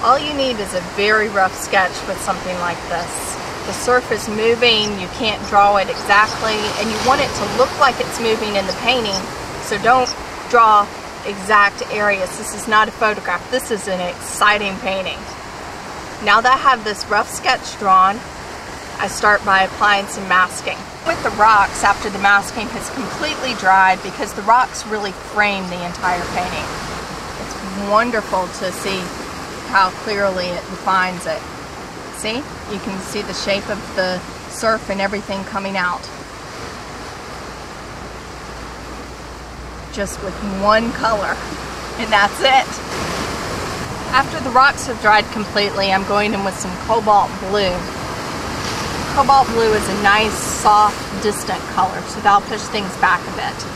All you need is a very rough sketch with something like this. The surf is moving, you can't draw it exactly, and you want it to look like it's moving in the painting, so don't draw exact areas. This is not a photograph, this is an exciting painting. Now that I have this rough sketch drawn, I start by applying some masking. With the rocks, after the masking has completely dried, because the rocks really frame the entire painting. It's wonderful to see how clearly it defines it. See? You can see the shape of the surf and everything coming out. Just with one color, and that's it. After the rocks have dried completely, I'm going in with some Cobalt Blue. Cobalt Blue is a nice, soft, distant color, so that'll push things back a bit.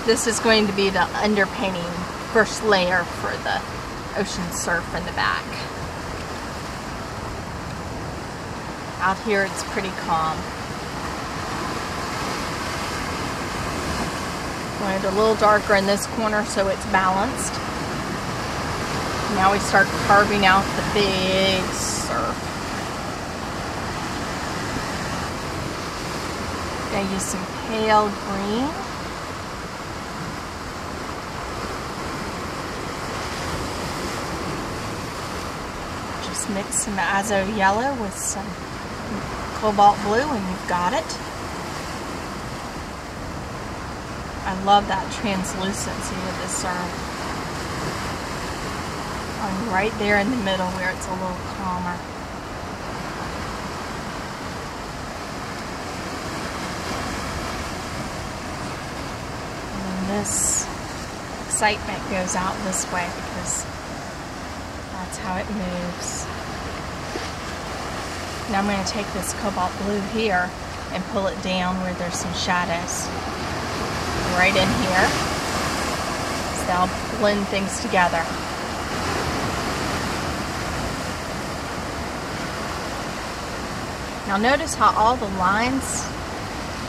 This is going to be the underpainting first layer for the ocean surf in the back. Out here it's pretty calm. Want it a little darker in this corner so it's balanced. Now we start carving out the big surf. Gonna use some pale green. Just mix some azo yellow with some cobalt blue and you've got it. I love that translucency of the surf. I'm right there in the middle where it's a little calmer. And then this excitement goes out this way because that's how it moves. Now I'm going to take this cobalt blue here and pull it down where there's some shadows. Right in here. So that'll blend things together. Now notice how all the lines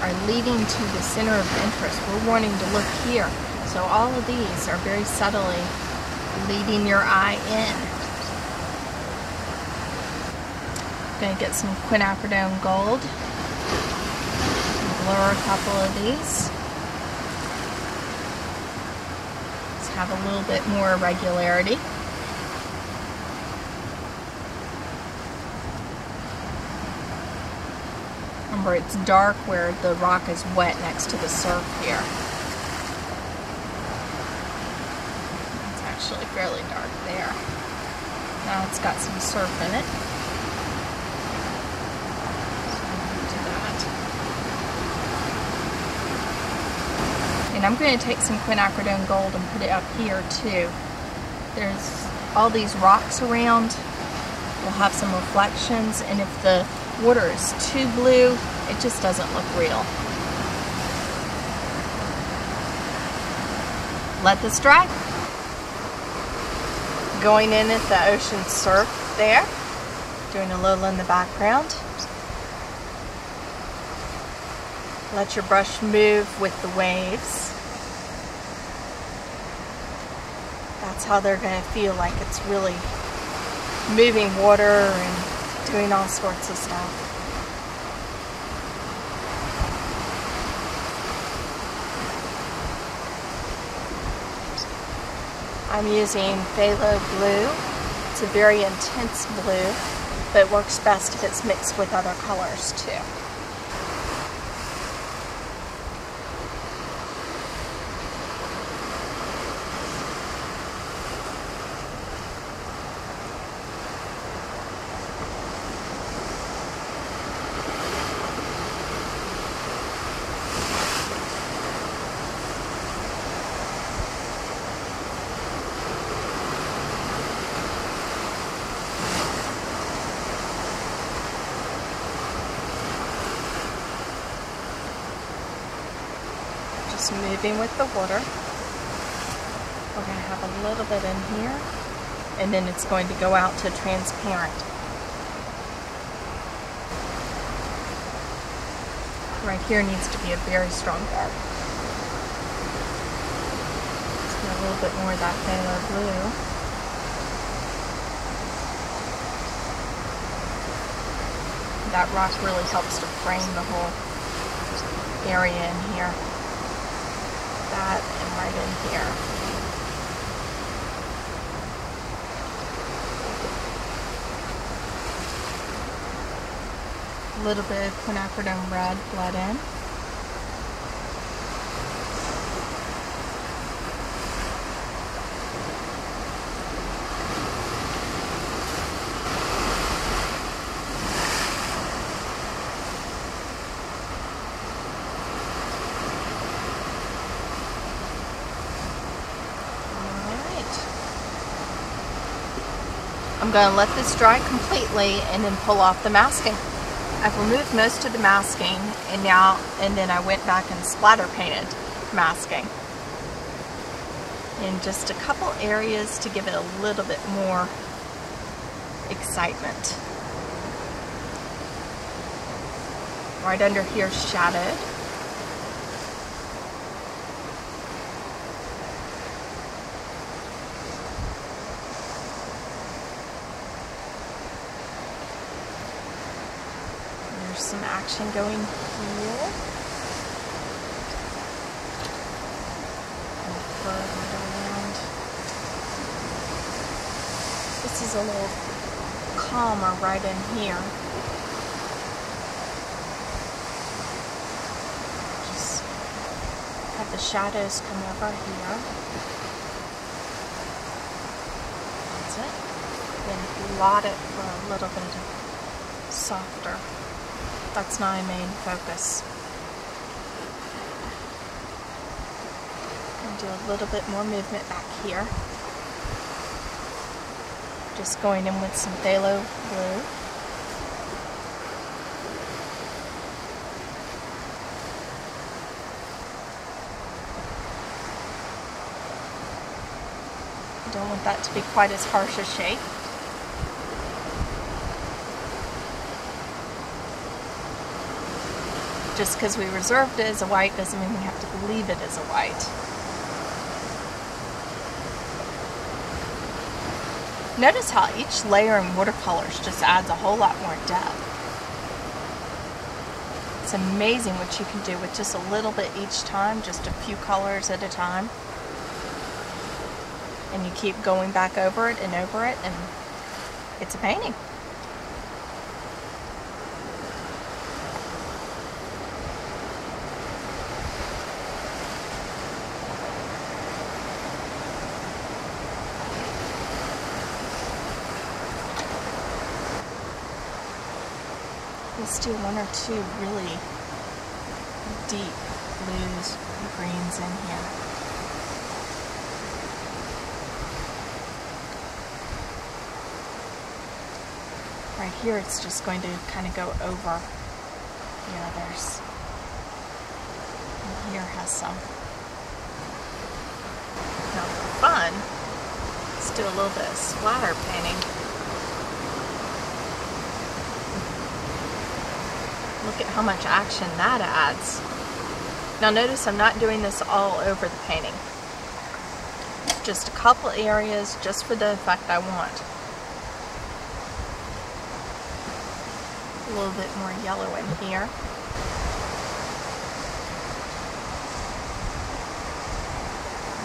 are leading to the center of interest. We're wanting to look here. So all of these are very subtly leading your eye in. Going to get some Quinacridone Gold. Blur a couple of these. Let's have a little bit more regularity. Remember, it's dark where the rock is wet next to the surf here. It's actually fairly dark there. Now it's got some surf in it. And I'm going to take some Quinacridone Gold and put it up here too. There's all these rocks around. We'll have some reflections, and if the water is too blue, it just doesn't look real. Let this dry. Going in at the ocean surf there. Doing a little in the background. Let your brush move with the waves. That's how they're going to feel, like it's really moving water and doing all sorts of stuff. I'm using Pthalo Blue. It's a very intense blue, but it works best if it's mixed with other colors too. Just moving with the water. We're going to have a little bit in here, and then it's going to go out to transparent. Right here needs to be a very strong dark. a little bit more of that Pthalo Blue. That rock really helps to frame the whole area in here. That and right in here. A little bit of Quinacridone Red bled in. I'm going to let this dry completely and then pull off the masking. I've removed most of the masking and then I went back and splatter painted masking in just a couple areas to give it a little bit more excitement. Right under here is shadowed. Some action going here. And further around. This is a little calmer right in here. Just have the shadows come over here. That's it. Then blot it for a little bit of softer. That's my main focus. And do a little bit more movement back here. Just going in with some Pthalo Blue. Don't want that to be quite as harsh a shade. Just because we reserved it as a white doesn't mean we have to leave it as a white. Notice how each layer in watercolors just adds a whole lot more depth. It's amazing what you can do with just a little bit each time, just a few colors at a time. And you keep going back over it, and it's a painting. Let's do one or two really deep blues and greens in here. Right here it's just going to kind of go over the others. And here has some. Now for fun, let's do a little bit of splatter painting. Look at how much action that adds. Now notice I'm not doing this all over the painting. Just a couple areas just for the effect I want. A little bit more yellow in here.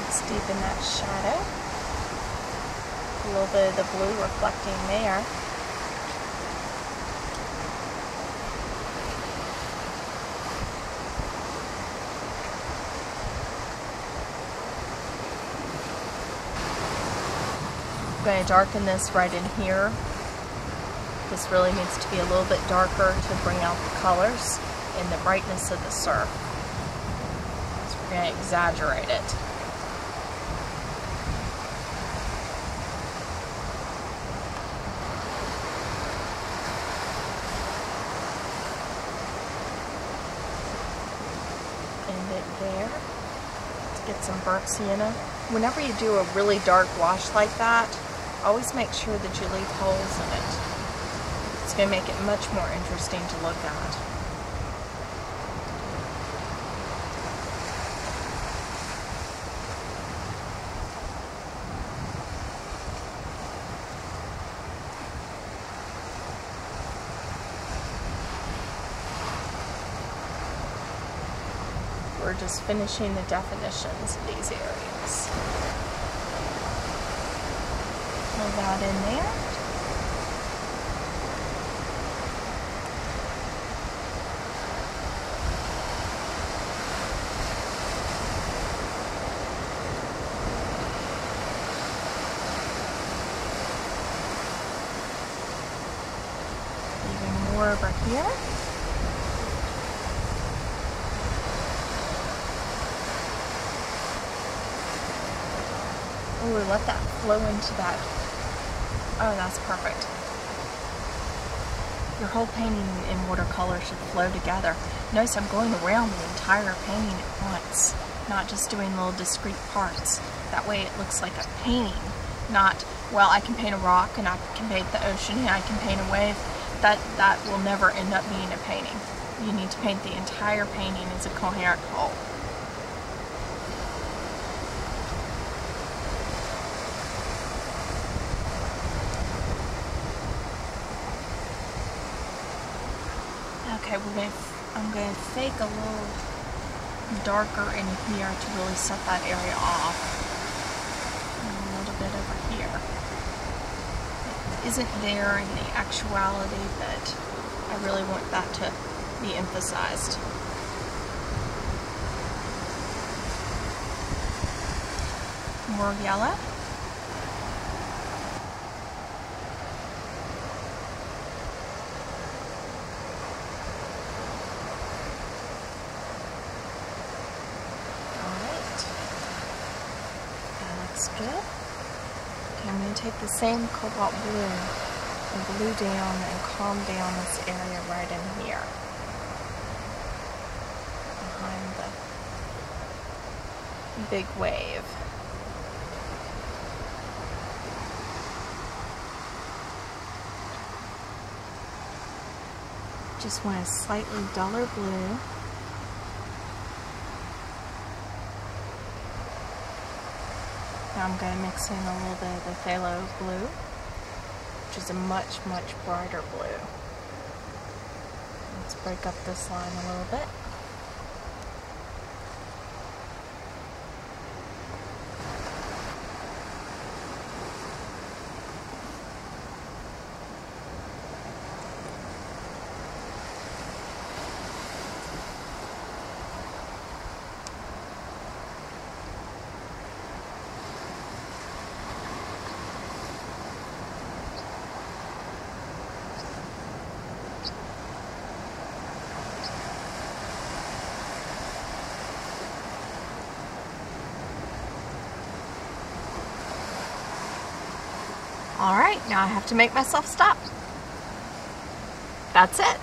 Let's deepen that shadow. A little bit of the blue reflecting there. I'm going to darken this right in here. This really needs to be a little bit darker to bring out the colors and the brightness of the surf. So we're going to exaggerate it. End it there. Let's get some burnt sienna. Whenever you do a really dark wash like that, always make sure that you leave holes in it. It's going to make it much more interesting to look at. we're just finishing the definitions of these areas. Pull that in there. Even more over here. Ooh, let that flow into that. Oh, that's perfect. Your whole painting in watercolor should flow together. Notice I'm going around the entire painting at once, not just doing little discrete parts. That way it looks like a painting, not, well, I can paint a rock and I can paint the ocean and I can paint a wave. That will never end up being a painting. You need to paint the entire painting as a coherent whole. Okay, I'm going to fake a little darker in here to really set that area off. And a little bit over here. It isn't there in the actuality, but I really want that to be emphasized. More yellow. Good. Okay, I'm going to take the same Cobalt Blue and glue down and calm down this area right in here. Behind the big wave. Just want a slightly duller blue. Now I'm going to mix in a little bit of the Pthalo Blue, which is a much, much brighter blue. Let's break up this line a little bit. All right, now I have to make myself stop. That's it.